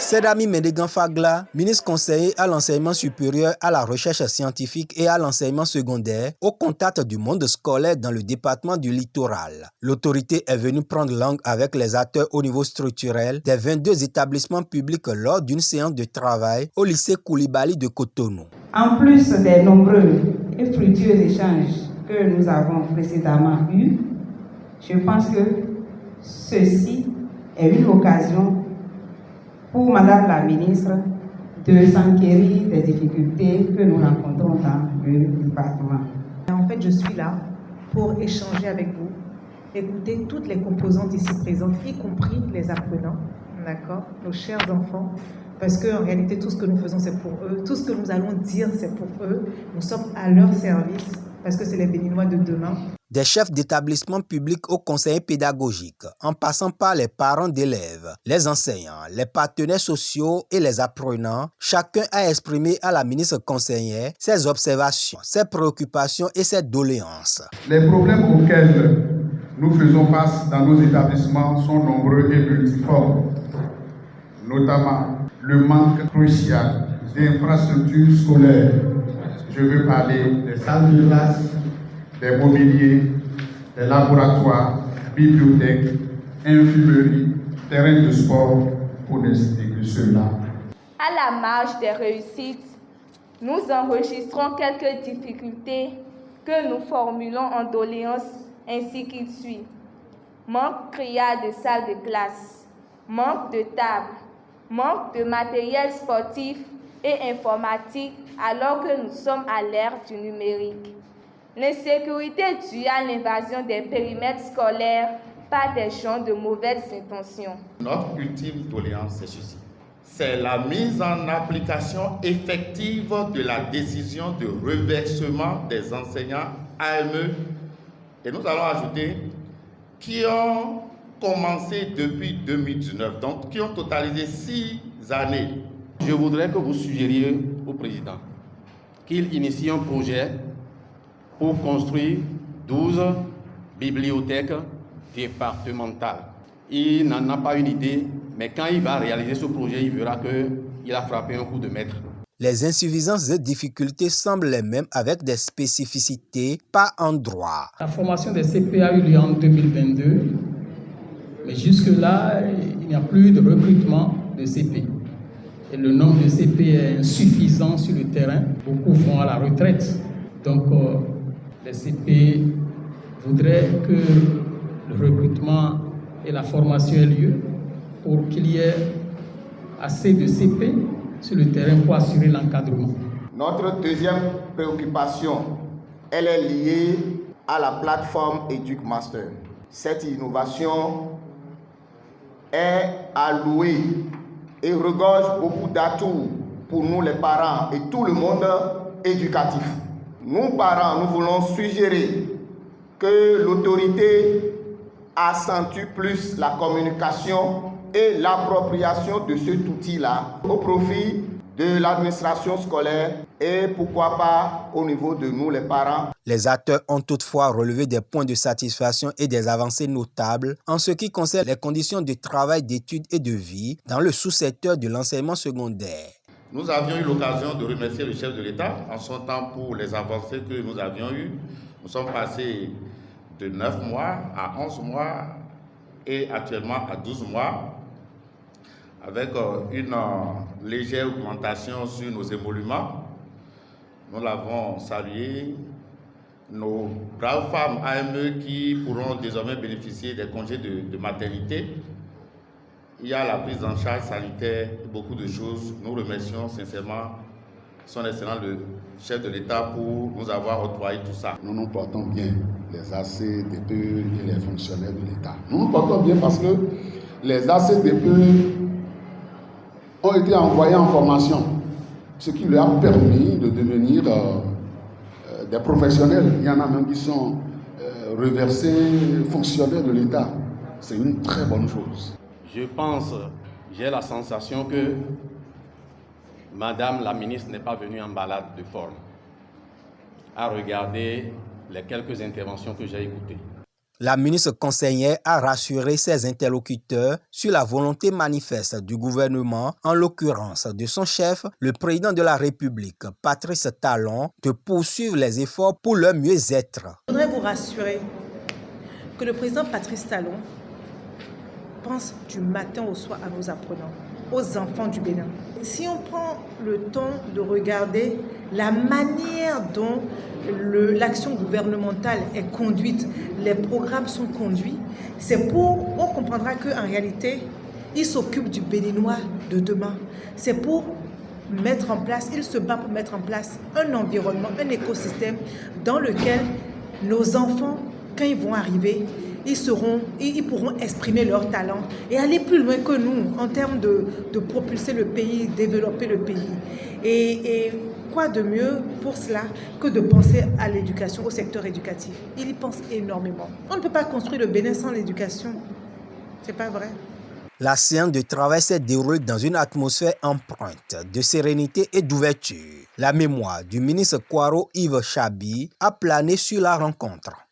Sedami Mendegan Fagla, ministre conseiller à l'enseignement supérieur, à la recherche scientifique et à l'enseignement secondaire, au contact du monde scolaire dans le département du littoral. L'autorité est venue prendre langue avec les acteurs au niveau structurel des 22 établissements publics lors d'une séance de travail au lycée Koulibaly de Cotonou. En plus des nombreux et fructueux échanges que nous avons précédemment eus, je pense que ceci est une occasion pour Madame la ministre de s'enquérir des difficultés que nous rencontrons dans le département. En fait, je suis là pour échanger avec vous, écouter toutes les composantes ici présentes, y compris les apprenants, d'accord, nos chers enfants, parce qu'en réalité, tout ce que nous faisons, c'est pour eux. Tout ce que nous allons dire, c'est pour eux. Nous sommes à leur service, parce que c'est les Béninois de demain. Des chefs d'établissement public aux conseillers pédagogiques, en passant par les parents d'élèves, les enseignants, les partenaires sociaux et les apprenants, chacun a exprimé à la ministre conseillère ses observations, ses préoccupations et ses doléances. Les problèmes auxquels nous faisons face dans nos établissements sont nombreux et multiformes, notamment le manque crucial d'infrastructures scolaires. Je veux parler des salles de classe, des mobiliers, des laboratoires, bibliothèques, infirmeries, terrains de sport, pour ne citer que ceux-là. À la marge des réussites, nous enregistrons quelques difficultés que nous formulons en doléances ainsi qu'il suit. Manque criard de salles de classe, manque de tables, manque de matériel sportif et informatique alors que nous sommes à l'ère du numérique. L'insécurité due à l'invasion des périmètres scolaires par des gens de mauvaises intentions. Notre ultime doléance, c'est ceci. C'est la mise en application effective de la décision de reversement des enseignants AME, et nous allons ajouter, qui ont commencé depuis 2019, donc qui ont totalisé 6 années. Je voudrais que vous suggériez au président qu'il initie un projet pour construire 12 bibliothèques départementales. Il n'en a pas une idée, mais quand il va réaliser ce projet, il verra qu'il a frappé un coup de maître. Les insuffisances et difficultés semblent les mêmes avec des spécificités par endroit. La formation des CP a eu lieu en 2022, mais jusque-là, il n'y a plus de recrutement de CP. Et le nombre de CP est insuffisant sur le terrain. Beaucoup vont à la retraite. Donc, les CP voudraient que le recrutement et la formation aient lieu pour qu'il y ait assez de CP sur le terrain pour assurer l'encadrement. Notre deuxième préoccupation, elle est liée à la plateforme EducMaster. Cette innovation est allouée et regorge beaucoup d'atouts pour nous les parents et tout le monde éducatif. Nous, parents, nous voulons suggérer que l'autorité accentue plus la communication et l'appropriation de cet outil-là au profit de l'administration scolaire et pourquoi pas au niveau de nous les parents. Les acteurs ont toutefois relevé des points de satisfaction et des avancées notables en ce qui concerne les conditions de travail, d'études et de vie dans le sous-secteur de l'enseignement secondaire. Nous avions eu l'occasion de remercier le chef de l'État en son temps pour les avancées que nous avions eues. Nous sommes passés de 9 mois à 11 mois et actuellement à 12 mois avec une légère augmentation sur nos émoluments. Nous l'avons salué. Nos braves femmes AME qui pourront désormais bénéficier des congés de maternité. Il y a la prise en charge sanitaire, beaucoup de choses. Nous remercions sincèrement son Excellence le chef de l'État pour nous avoir octroyé tout ça. Nous nous portons bien, les ACDPE et les fonctionnaires de l'État. Nous nous portons bien parce que les ACDPE ont été envoyés en formation, ce qui leur a permis de devenir des professionnels. Il y en a même qui sont reversés fonctionnaires de l'État. C'est une très bonne chose. Je pense, j'ai la sensation que Madame la ministre n'est pas venue en balade de forme à regarder les quelques interventions que j'ai écoutées. La ministre conseillère a rassuré ses interlocuteurs sur la volonté manifeste du gouvernement, en l'occurrence de son chef, le président de la République, Patrice Talon, de poursuivre les efforts pour leur mieux-être. Je voudrais vous rassurer que le président Patrice Talon pense du matin au soir à nos apprenants, aux enfants du Bénin. Si on prend le temps de regarder la manière dont l'action gouvernementale est conduite, les programmes sont conduits, on comprendra qu'en réalité, il s'occupe du Béninois de demain. C'est pour mettre en place, il se bat pour mettre en place un environnement, un écosystème dans lequel nos enfants, quand ils vont arriver, ils pourront exprimer leur talent et aller plus loin que nous en termes de propulser le pays, développer le pays. Et quoi de mieux pour cela que de penser à l'éducation, au secteur éducatif. Il y pense énormément. On ne peut pas construire le Bénin sans l'éducation. C'est pas vrai. La séance de travail s'est déroulée dans une atmosphère empreinte de sérénité et d'ouverture. La mémoire du ministre Kwaro Yves Chabi a plané sur la rencontre.